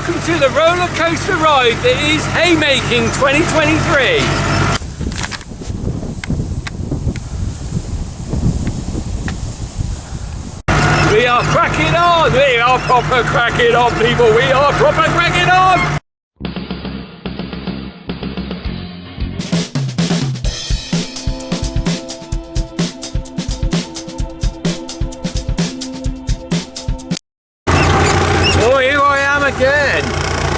welcome to the roller coaster ride that is Haymaking 2023. We are cracking on! We are proper cracking on, people! We are proper cracking on!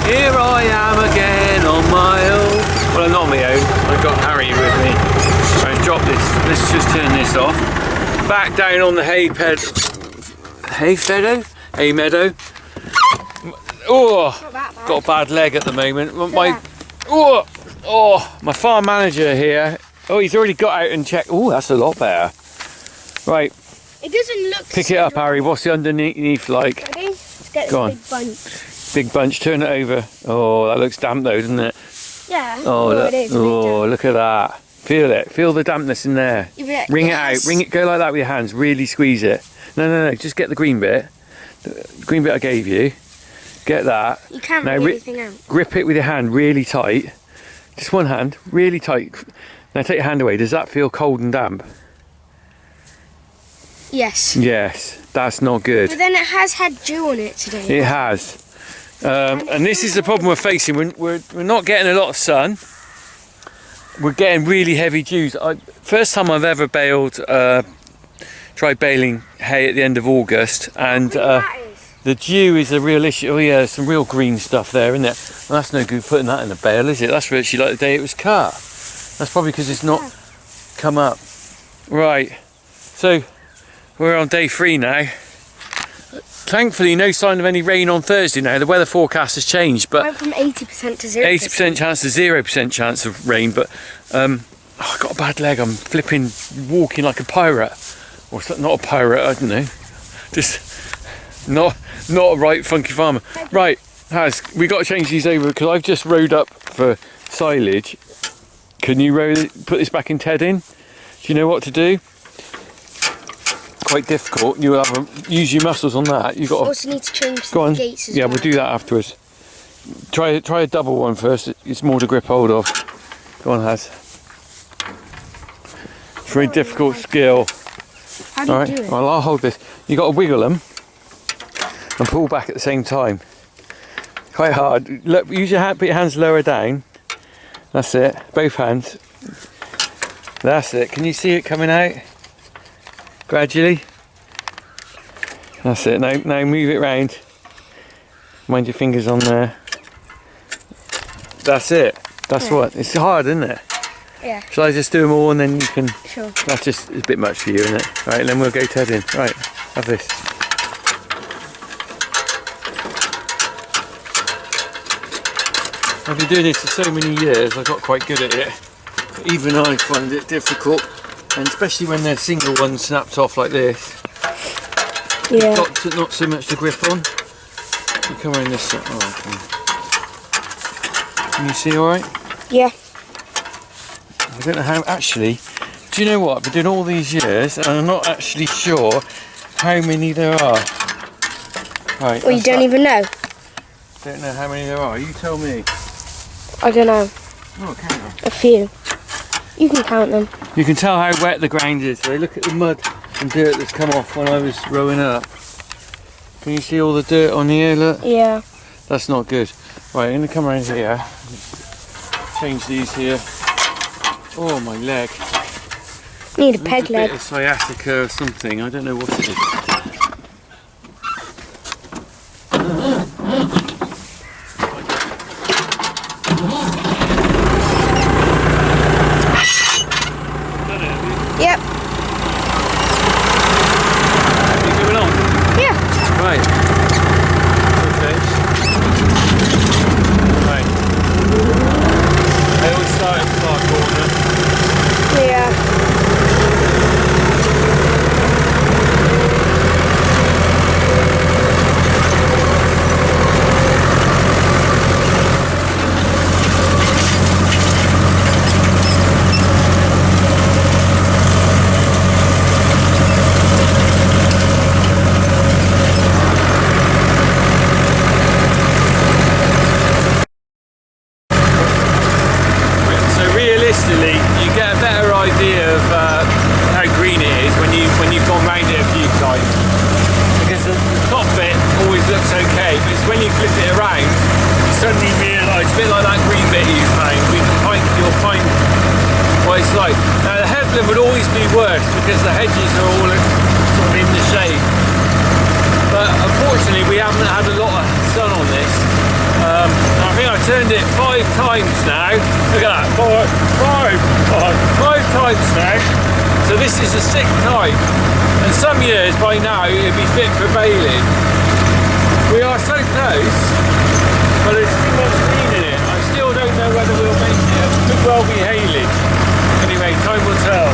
Here I am again on my own. Well, I'm not on my own. I've got Harry with me. Right, drop this. Let's just turn this off. Back down on the hay meadow. Oh, got a bad leg at the moment. My farm manager here. Oh, he's already got out and checked. Oh, that's a lot better. Right. It doesn't look. Pick it up, Harry. What's the underneath like? Ready? Let's get Go this on. big bunch. Big bunch, turn it over. Oh, that looks damp though, doesn't it? Yeah. Oh, it is. look at that. Feel it. Feel the dampness in there. Wring it out. Wring it. Go like that with your hands. Really squeeze it. No. Just get the green bit. The green bit I gave you. Get that. You can't now, wring anything out. Grip it with your hand really tight. Just one hand, really tight. Now take your hand away. Does that feel cold and damp? Yes. Yes. That's not good. But then it has had dew on it today. It has. And this is the problem we're facing. We're not getting a lot of sun. We're getting really heavy dews. First time I've ever tried baling hay at the end of August, and the dew is a real issue. Oh yeah, there's some real green stuff there, isn't it? Well, that's no good putting that in a bale, is it? That's virtually like the day it was cut. That's probably because it's not come up. Right, so we're on day 3 now. Thankfully, no sign of any rain on Thursday now. The weather forecast has changed, but went from 80% to 0%. 80% chance to 0% chance of rain. But I got a bad leg. I'm flipping, walking like a pirate, or not a pirate. I don't know. Just not a right funky farmer. Right, we got to change these over because I've just rode up for silage. Can you put this back in Tedding? Do you know what to do? Quite difficult. You have to use your muscles on that. You got to also need to change go the on. gates as Yeah, well. we'll do that afterwards. Try a double one first. It's more to grip hold of. Go on, Haz. It's a very difficult skill. How do you do it? Well, I'll hold this. You got to wiggle them and pull back at the same time. Quite hard. Look, use your hand. Put your hands lower down. That's it. Both hands. That's it. Can you see it coming out? Gradually. That's it. Now move it round. Mind your fingers on there. That's it. That's what. It's hard, isn't it? Yeah. Shall I just do them all and then you can? Sure. That's just a bit much for you, isn't it? Right, then we'll go Tedding. Right, have this. I've been doing this for so many years. I got quite good at it. But even I find it difficult. And especially when they're single ones snapped off like this. Yeah. Got not so much to grip on. You come around this side. Oh, okay. Can you see all right? Yeah. I don't know how actually. Do you know what? I've been doing all these years and I'm not actually sure how many there are. Right. Well, you don't even know. Don't know how many there are. You tell me. I don't know. Oh, count them. A few. You can count them. You can tell how wet the ground is. So look at the mud and dirt that's come off when I was rowing up. Can you see all the dirt on here? Look. Yeah. That's not good. Right, I'm going to come around here. Change these here. Oh, my leg. Need a peg a leg. bit of sciatica or something. I don't know what it is. Yep. You going on? Yeah. Right. Okay. Right. I always start at the far corner. Yeah. like. Now the headland would always be worse because the hedges are all sort of in the shade. But unfortunately we haven't had a lot of sun on this. I think I've turned it 5 times now. Look at that, five times now. So this is the 6th time. And some years by now it'd be fit for baling. We are so close, but there's too much green in it. I still don't know whether we'll make it. It could well be haylage. Anyway, time will tell.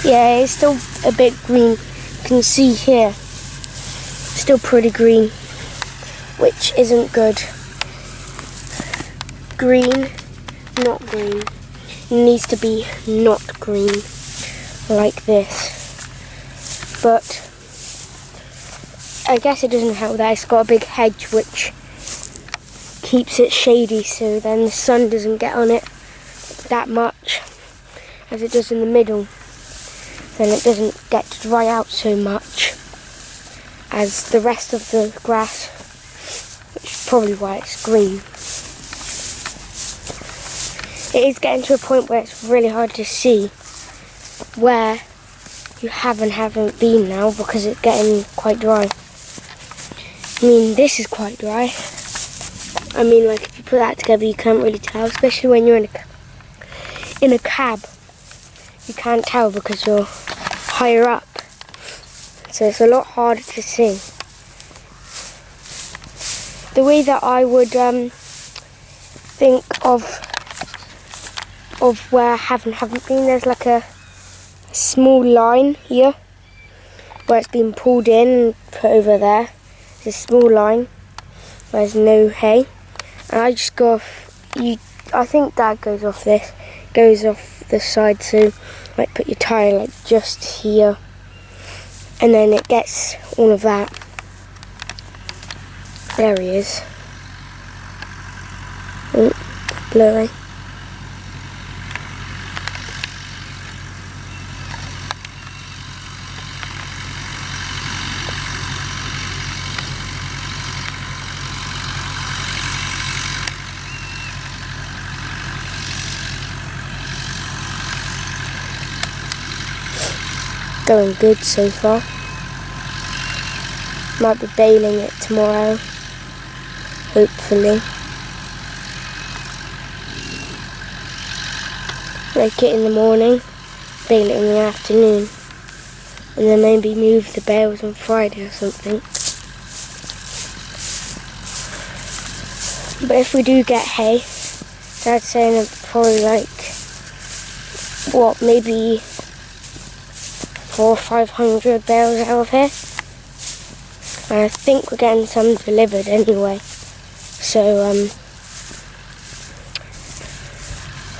Yeah, it's still a bit green. You can see here, still pretty green, which isn't good. Green, not green. It needs to be not green, like this. But I guess it doesn't help that it's got a big hedge which keeps it shady, so then the sun doesn't get on it that much as it does in the middle. Then it doesn't get to dry out so much as the rest of the grass, which is probably why it's green. It is getting to a point where it's really hard to see where you haven't been now because it's getting quite dry. I mean, this is quite dry. I mean, like if you put that together you can't really tell, especially when you're in a cab. You can't tell because you're higher up, so it's a lot harder to see. The way that I would think of where I haven't been, there's like a small line here where it's been pulled in and put over there. There's a small line where there's no hay, and I just go off. I think that goes off this. Goes off the side, so like put your tyre like just here, and then it gets all of that. There he is. Oh, blurry. Going good so far. Might be baling it tomorrow, hopefully. Rake it in the morning, bale it in the afternoon, and then maybe move the bales on Friday or something. But if we do get hay, Dad's saying it's probably like, what, maybe 400 or 500 bales out of here, and I think we're getting some delivered anyway. So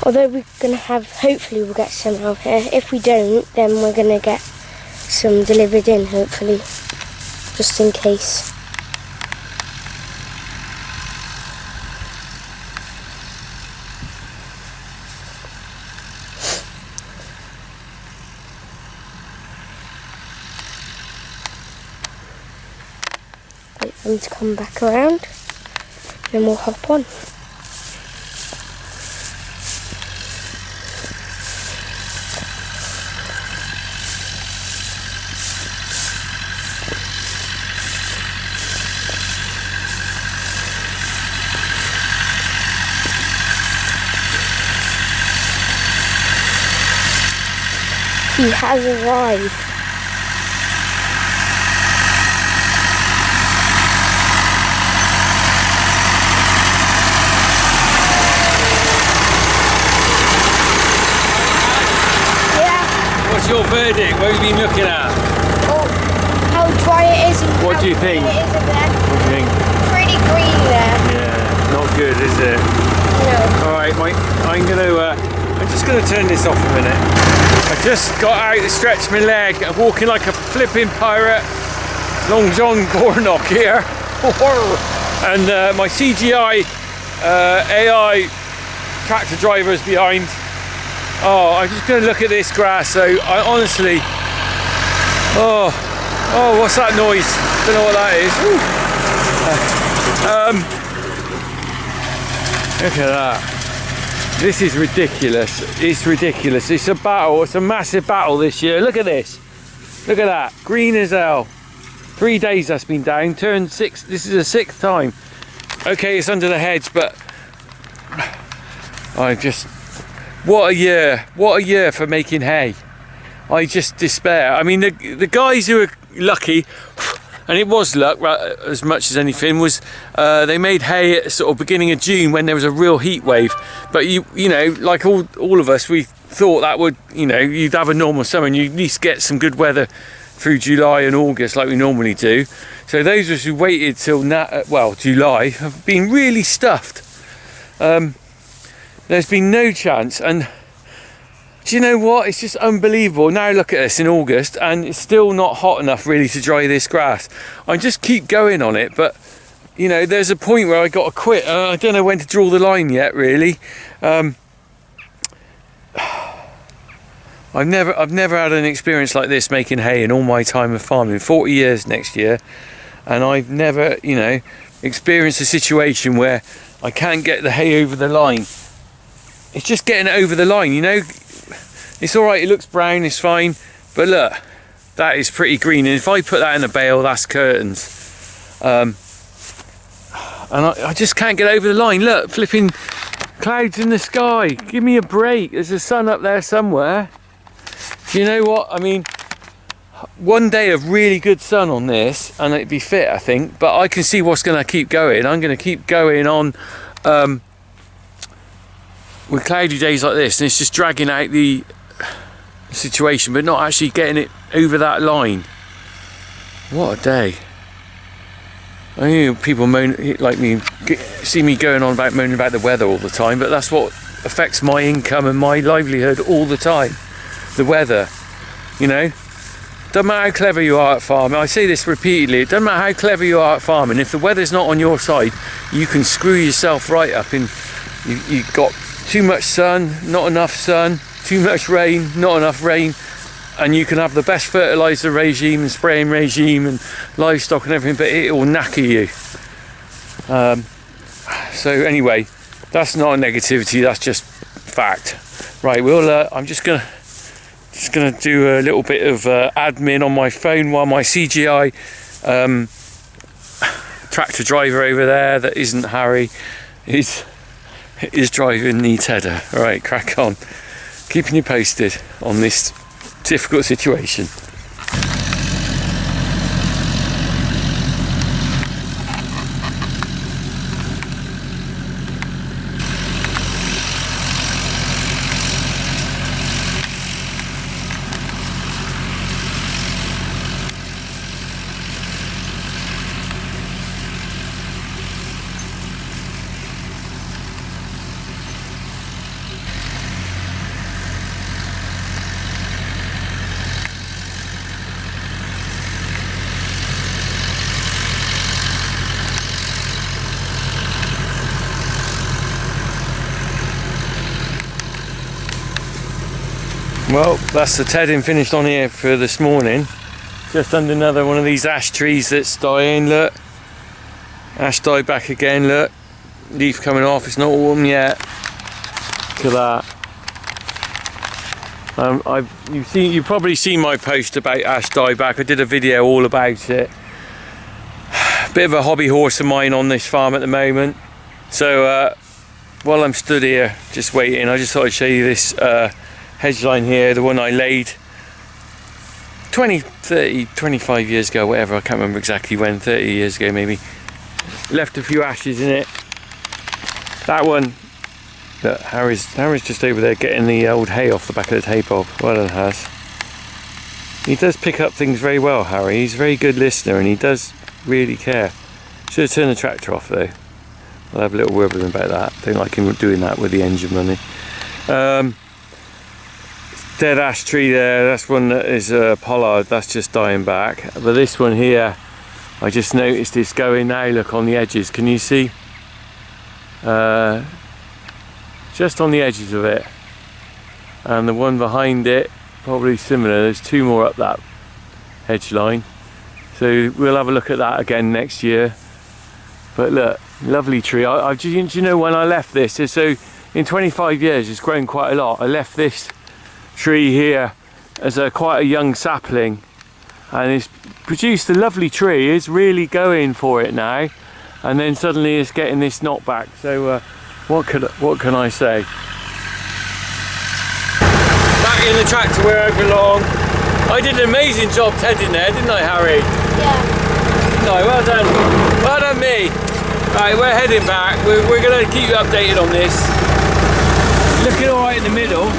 although we're gonna have, hopefully we'll get some out of here. If we don't, then we're gonna get some delivered in, hopefully, just in case. Wait for them to come back around, then we'll hop on. He has arrived. What's your verdict? What have you been looking at? Oh, how dry it is and What how do you think? green it is in there. What do you think? Pretty green there. Yeah, not good, is it? No. Alright, Mike, I'm just gonna turn this off a minute. I just got out to stretch my leg. I'm walking like a flipping pirate. Long John Gornock here. And my CGI AI tractor drivers behind. Oh, I'm just going to look at this grass. So I honestly, oh, what's that noise? Don't know what that is. Look at that. This is ridiculous. It's ridiculous. It's a battle. It's a massive battle this year. Look at this. Look at that. Green as hell. 3 days that's been down. Turned 6. This is the 6th time. Okay, it's under the hedge, but I just... What a year. What a year for making hay. I just despair. I mean, the guys who are lucky, and it was luck as much as anything, was they made hay at sort of beginning of June when there was a real heat wave. But you know, like all of us, we thought that would, you know, you'd have a normal summer and you'd at least get some good weather through July and August like we normally do. So those of us who waited till July have been really stuffed. There's been no chance, and do you know what? It's just unbelievable. Now look at us in August and it's still not hot enough really to dry this grass. I just keep going on it, but you know, there's a point where I got to quit. I don't know when to draw the line yet, really. I've never had an experience like this making hay in all my time of farming. 40 years next year, and I've never, you know, experienced a situation where I can't get the hay over the line. It's just getting it over the line, you know. It's all right, it looks brown, it's fine, but look, that is pretty green, and if I put that in a bale, that's curtains. And I just can't get over the line. Look, flipping clouds in the sky. Give me a break. There's a sun up there somewhere. Do you know what? I mean, one day of really good sun on this, and it'd be fit, I think, but I can see what's going to keep going. I'm going to keep going on with cloudy days like this, and it's just dragging out the situation but not actually getting it over that line. What a day. I know people moan like me, see me going on about moaning about the weather all the time, but that's what affects my income and my livelihood all the time. The weather, you know. Doesn't matter how clever you are at farming. I say this repeatedly. It doesn't matter how clever you are at farming. If the weather's not on your side, you can screw yourself right up. You've got too much sun, not enough sun, too much rain, not enough rain, and you can have the best fertilizer regime and spraying regime and livestock and everything, but it will knacker you. So anyway, that's not a negativity, that's just fact. Right, I'm just gonna do a little bit of admin on my phone while my CGI tractor driver over there that isn't Harry is driving the Tedder. All right, crack on. Keeping you posted on this difficult situation. Well, that's the tedding finished on here for this morning. Just under another one of these ash trees that's dying, look. Ash died back again, look. Leaf coming off, it's not warm yet. Look at that. You've probably seen my post about ash dieback. I did a video all about it. Bit of a hobby horse of mine on this farm at the moment. So while I'm stood here just waiting, I just thought I'd show you this hedge line here, the one I laid 20, 30, 25 years ago, whatever, I can't remember exactly when, 30 years ago maybe. Left a few ashes in it. That one, look, Harry's just over there getting the old hay off the back of the hay bob. Well done, Has. He does pick up things very well, Harry. He's a very good listener and he does really care. Should have turned the tractor off though. I'll have a little word with him about that. Don't like him doing that with the engine running. Dead ash tree there, that's one that is a pollard, that's just dying back. But this one here, I just noticed it's going now, look, on the edges. Can you see? just on the edges of it. And the one behind it, probably similar. There's 2 more up that hedge line. So we'll have a look at that again next year. But look, lovely tree. Do you know when I left this? So in 25 years, it's grown quite a lot. I left this tree here as quite a young sapling, and it's produced a lovely tree. It's really going for it now, and then suddenly it's getting this knockback. So what can I say? Back in the tractor where I belong. I did an amazing job tedding there, didn't I, Harry? Yeah. No, well done. Well done me. Right, we're heading back. We're going to keep you updated on this. Looking alright in the middle.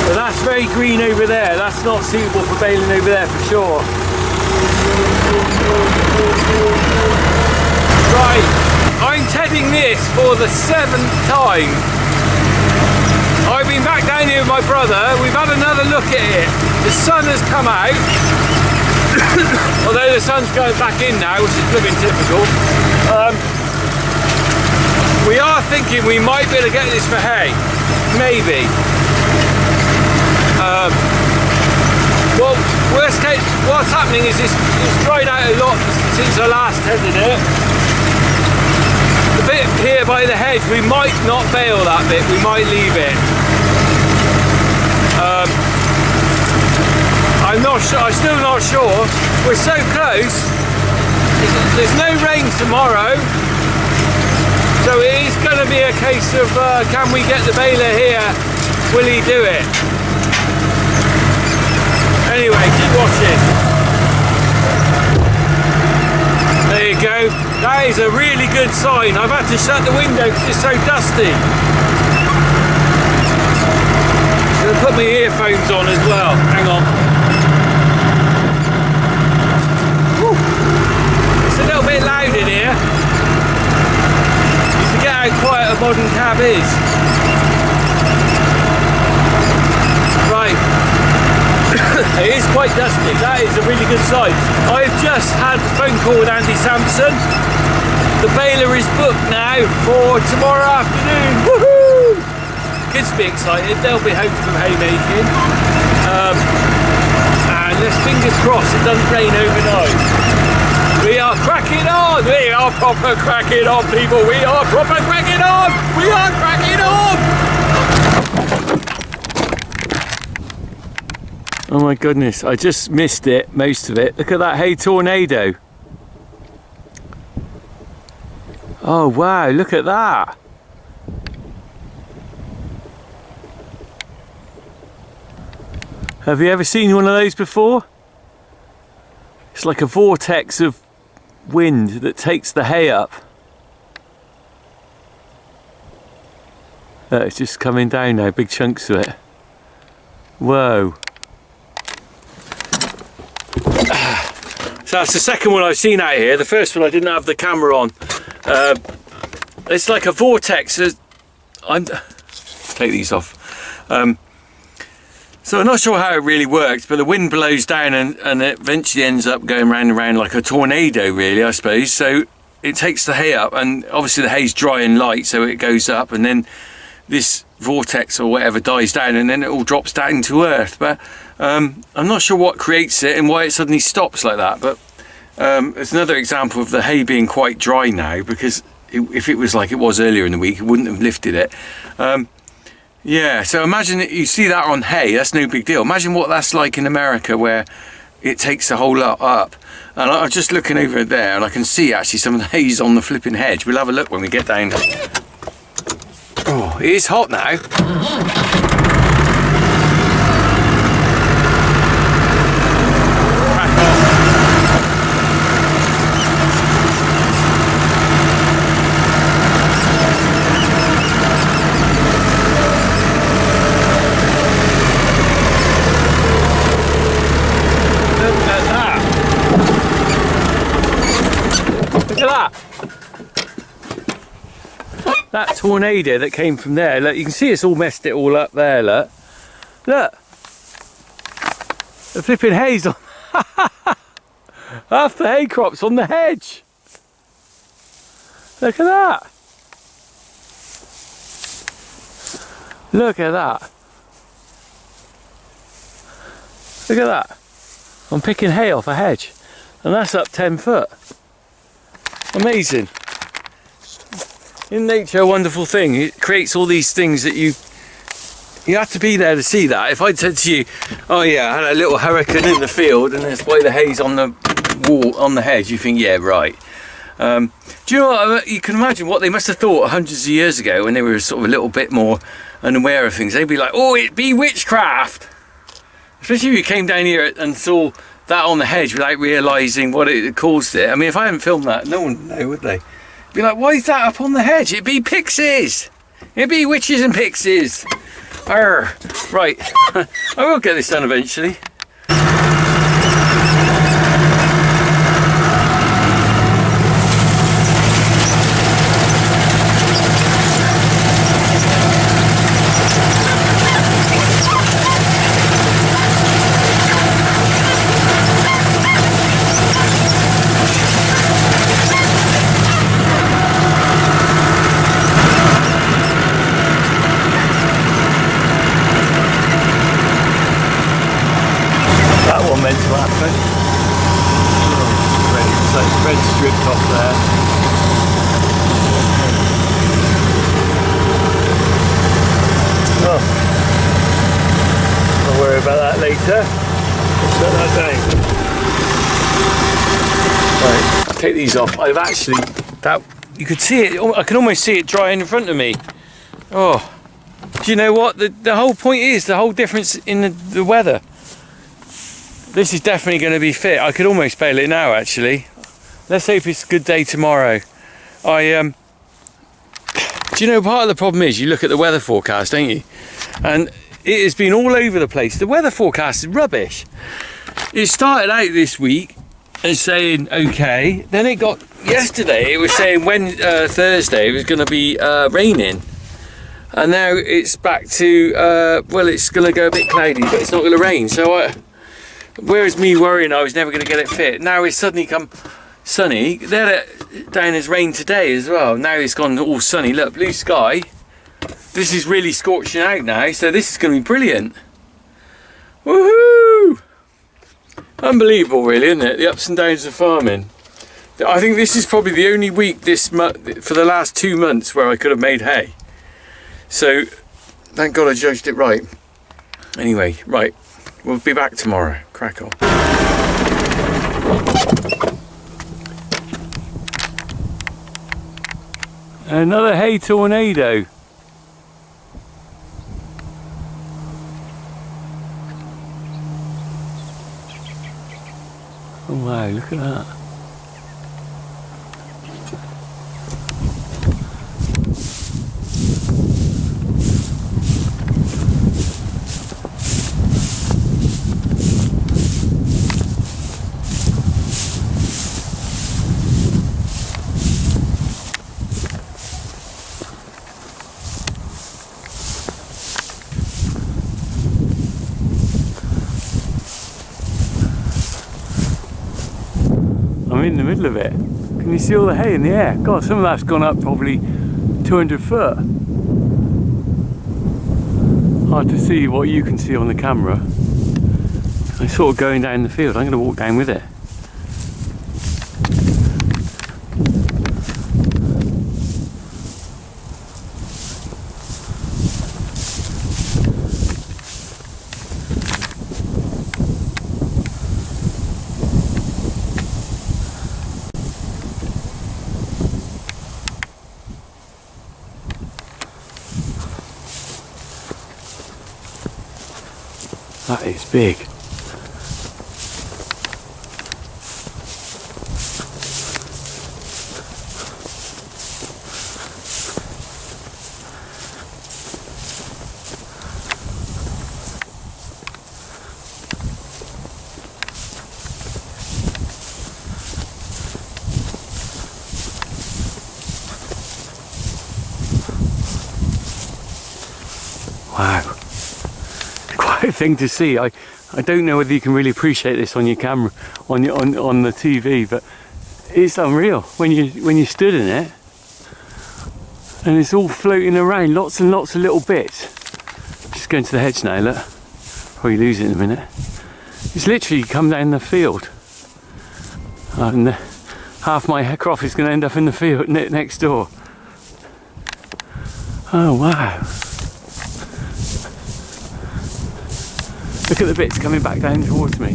But that's very green over there. That's not suitable for baling over there for sure. Right, I'm tedding this for the 7th time. I've been back down here with my brother. We've had another look at it. The sun has come out. Although the sun's going back in now, which is flipping typical. We are thinking we might be able to get this for hay. Maybe. Well, worst case, what's happening is it's dried out a lot since I last tended it. The bit here by the hedge, we might not bale that bit, we might leave it. I'm not sure, I'm still not sure. We're so close. There's no rain tomorrow. So it is going to be a case of can we get the baler here? Will he do it? Anyway, keep watching. There you go. That is a really good sign. I've had to shut the window because it's so dusty. I'm going to put my earphones on as well. Hang on. Woo. It's a little bit loud in here. You forget how quiet a modern cab is. Right. It is quite dusty. That is a really good sign. I've just had a phone call with Andy Sampson. The baler is booked now for tomorrow afternoon. Woohoo! Kids will be excited. They'll be home from haymaking. And let's fingers crossed it doesn't rain overnight. We are cracking on. We are proper cracking on, people. We are proper cracking on. We are cracking on. Oh my goodness, I just missed it, most of it. Look at that hay tornado. Oh wow, look at that. Have you ever seen one of those before? It's like a vortex of wind that takes the hay up. It's just coming down now, big chunks of it. Whoa. So that's the second one I've seen out here. The first one I didn't have the camera on. It's like a vortex. Take these off. So I'm not sure how it really works, but the wind blows down and it eventually ends up going round and round like a tornado, really, I suppose. So it takes the hay up, and obviously the hay's dry and light, so it goes up, and then this vortex or whatever dies down, and then it all drops down to earth. But I'm not sure what creates it and why it suddenly stops like that. But it's another example of the hay being quite dry now, because if it was like it was earlier in the week, it wouldn't have lifted it. Yeah, so imagine you see that on hay, that's no big deal. Imagine what that's like in America, where it takes the whole lot up. And I'm just looking over there, and I can see actually some of the hay's on the flipping hedge. We'll have a look when we get down. Oh, it is hot now. That tornado that came from there, look, you can see it's all messed it all up there, look. Look. The flipping hay's on. Half the hay crop's on the hedge. Look at that. Look at that. Look at that. I'm picking hay off a hedge, and that's up 10 foot. Amazing. In nature, a wonderful thing. It creates all these things that you have to be there to see that. If I'd said to you, oh yeah, I had a little hurricane in the field and that's why the hay's on the wall, on the hedge, you think, yeah, right. Do you know what, you can imagine what they must have thought hundreds of years ago when they were sort of a little bit more unaware of things. They'd be like, oh, it'd be witchcraft. Especially if you came down here and saw that on the hedge without realising what it caused it. I mean, if I hadn't filmed that, no one would know, would they? Be like, why is that up on the hedge? It'd be pixies. It'd be witches and pixies. Arr. Right, I will get this done eventually. Meant to happen. Oh, it's like red stripped off there. Oh, I'll worry about that later. Shut that down. Right, take these off. I've actually, that you could see it. I can almost see it drying in front of me. Oh, do you know what? The whole point is the whole difference in the weather. This is definitely going to be fit. I could almost bale it now, actually. Let's hope it's a good day tomorrow. Do you know, part of the problem is you look at the weather forecast, don't you? And it has been all over the place. The weather forecast is rubbish. It started out this week as saying, okay, then it got, yesterday it was saying Thursday it was going to be raining. And now it's back to, well, it's going to go a bit cloudy, but it's not going to rain. So whereas me worrying I was never going to get it fit, now it's suddenly come sunny. They're down as rain today as well. Now it's gone all sunny. Look, blue sky. This is really scorching out now, so this is going to be brilliant. Woohoo! Unbelievable, really, isn't it? The ups and downs of farming. I think this is probably the only week this month for the last 2 months where I could have made hay. So, thank God I judged it right. Anyway, right. We'll be back tomorrow. Crack on. Another hay tornado. Oh wow, look at that. In the middle of it. Can you see all the hay in the air? God, some of that's gone up probably 200 foot. Hard to see what you can see on the camera. I'm sort of going down the field. I'm going to walk down with it. That is big. Wow. Quite a thing to see. I don't know whether you can really appreciate this on your camera, on the TV, but it's unreal when you stood in it, and it's all floating around, lots and lots of little bits. go into the hedge now, look. Probably lose it in a minute. It's literally come down the field. And half my crop is going to end up in the field next door. Oh wow. Look at the bits coming back down towards me.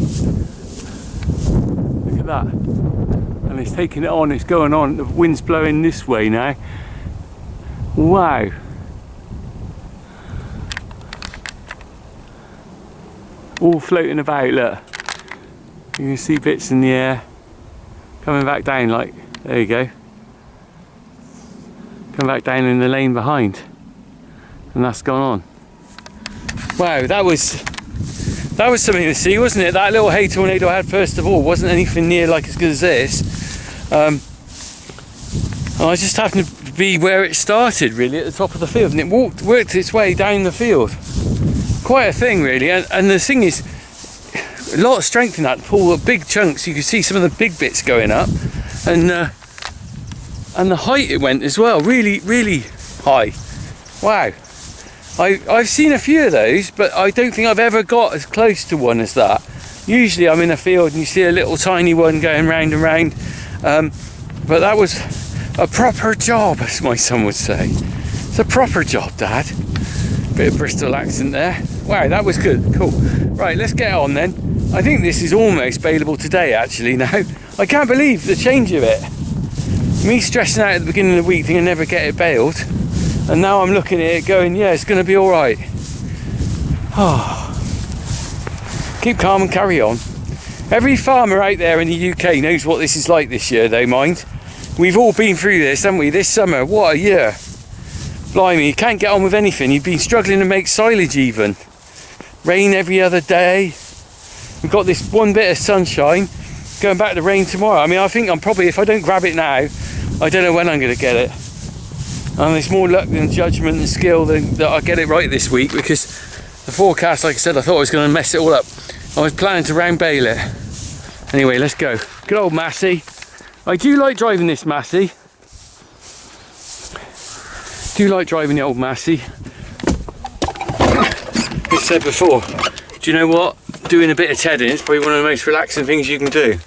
Look at that. And it's taking it on, it's going on. The wind's blowing this way now. Wow. All floating about, look. You can see bits in the air. Coming back down, like, there you go. Come back down in the lane behind. And that's gone on. Wow, that was something to see, wasn't it? That little hay tornado I had first of all wasn't anything near like as good as this. And I just happened to be where it started, really, at the top of the field, and it worked its way down the field. Quite a thing, really. And the thing is, a lot of strength in that. Pull big chunks. You can see some of the big bits going up, and the height it went as well. Really, really high. Wow. I've seen a few of those, but I don't think I've ever got as close to one as that. Usually I'm in a field and you see a little tiny one going round and round, but that was a proper job, as my son would say. It's a proper job, Dad. Bit of Bristol accent there. Wow, that was good. Cool. Right, let's get on then. I think this is almost bailable today, actually, now. I can't believe the change of it. Me stressing out at the beginning of the week thinking I'd never get it bailed. And now I'm looking at it going, yeah, it's going to be all right. Oh. Keep calm and carry on. Every farmer out there in the UK knows what this is like this year, though, mind. We've all been through this, haven't we? This summer, what a year. Blimey, you can't get on with anything. You've been struggling to make silage even. Rain every other day. We've got this one bit of sunshine. Going back to rain tomorrow. I mean, I think I'm probably, if I don't grab it now, I don't know when I'm going to get it. And there's more luck than judgment and skill that I get it right this week, because the forecast, like I said, I thought I was going to mess it all up. I was planning to round bale it. Anyway, let's go. Good old Massey. I do like driving this Massey. Do like driving the old Massey. As I said before, do you know what? Doing a bit of tedding is probably one of the most relaxing things you can do.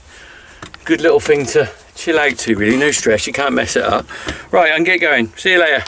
Good little thing to chill out to, really. No stress, you can't mess it up. Right, I can get going. See you later.